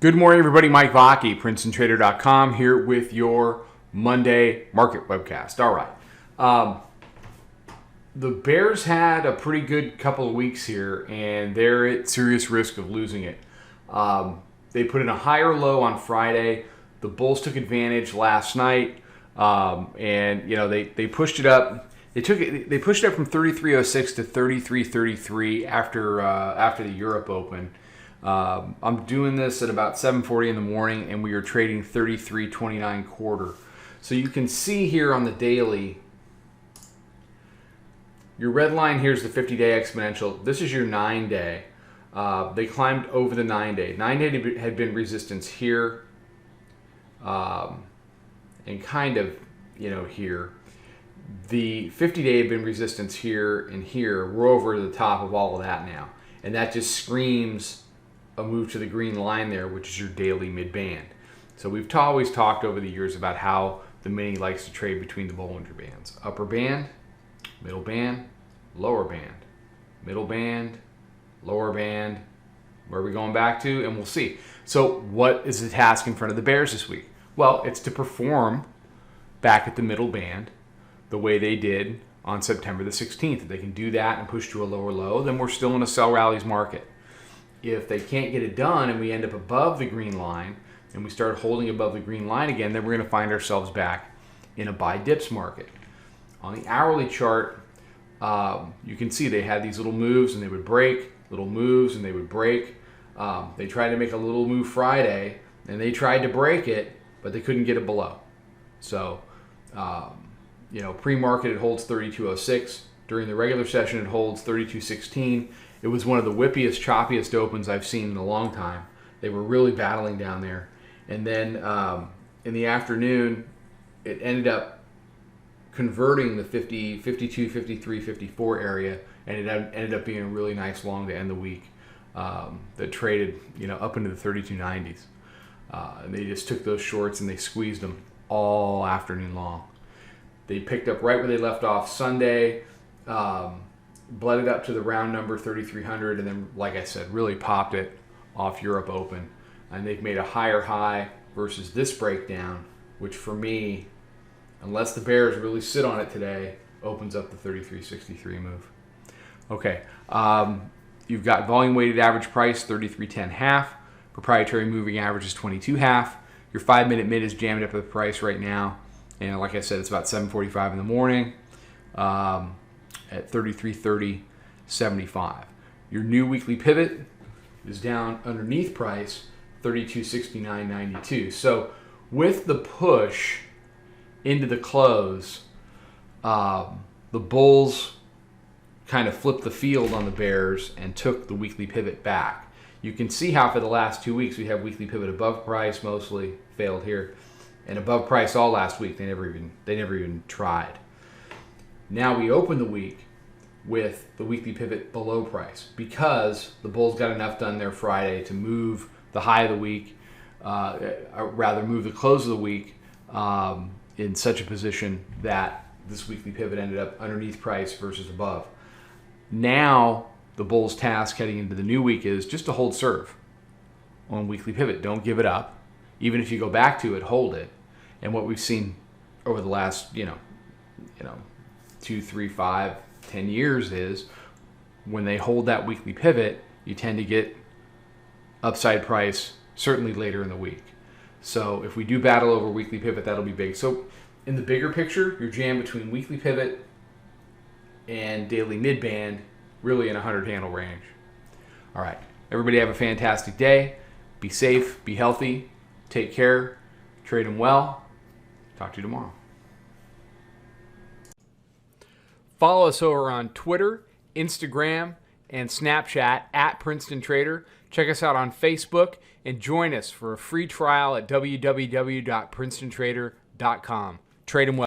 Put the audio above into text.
Good morning, everybody. Mike Vacchi, Princetontrader.com, here with your Monday market webcast. All right. The Bears had a pretty good couple of weeks here, and they're at serious risk of losing it. They put in a higher low on Friday. The Bulls took advantage last night, and they pushed it up. They pushed it up from 33.06 to 33.33 after the Europe Open. I'm doing this at about 7:40 in the morning, and we are trading 33.29 quarter. So you can see here on the daily, your red line here is the 50-day exponential. This is your 9-day. They climbed over the 9-day. 9-day had been resistance here, and kind of, here. The 50-day had been resistance here and here. We're over the top of all of that now, and that just screams a move to the green line there, which is your daily mid-band. So we've always talked over the years about how the mini likes to trade between the Bollinger Bands. Upper band, middle band, lower band. Middle band, lower band. Where are we going back to? And we'll see. So what is the task in front of the Bears this week? Well, it's to perform back at the middle band the way they did on September the 16th. If they can do that and push to a lower low, then we're still in a sell rallies market. If they can't get it done and we end up above the green line and we start holding above the green line again, then we're going to find ourselves back in a buy dips market. On the hourly chart, you can see they had these little moves and they would break, little moves and they would break. They tried to make a little move Friday and they tried to break it, but they couldn't get it below. So, pre-market it holds 32.06. During the regular session it holds 32.16. It was one of the whippiest, choppiest opens I've seen in a long time. They were really battling down there. And then in the afternoon, it ended up converting the 50, 52, 53, 54 area, and it ended up being a really nice long to end the week that traded up into the 32.90s. And they just took those shorts and they squeezed them all afternoon long. They picked up right where they left off Sunday. Bled it up to the round number 3,300, and then, like I said, really popped it off Europe Open. And they've made a higher high versus this breakdown, which for me, unless the Bears really sit on it today, opens up the 33.63 move. Okay, you've got volume weighted average price 33.10 half. Proprietary moving average is 22 half. Your 5-minute mid is jammed up at the price right now, and like I said, it's about 7:45 in the morning. At 33.30.75. Your new weekly pivot is down underneath price 32.69.92. So with the push into the close, the Bulls kind of flipped the field on the Bears and took the weekly pivot back. You can see how for the last 2 weeks we have weekly pivot above price, mostly failed here, and above price all last week. They never even tried. Now we open the week with the weekly pivot below price because the Bulls got enough done there Friday to move the high of the week, move the close of the week in such a position that this weekly pivot ended up underneath price versus above. Now the Bulls' task heading into the new week is just to hold serve on weekly pivot. Don't give it up. Even if you go back to it, hold it. And what we've seen over the last, 2, 3, 5, 10 years is when they hold that weekly pivot, you tend to get upside price certainly later in the week. So if we do battle over weekly pivot, that'll be big. So in the bigger picture, you're jammed between weekly pivot and daily mid-band, really in a 100-handle range. All right. Everybody have a fantastic day. Be safe. Be healthy. Take care. Trade them well. Talk to you tomorrow. Follow us over on Twitter, Instagram, and Snapchat at Princeton Trader. Check us out on Facebook and join us for a free trial at www.princetontrader.com. Trade them well.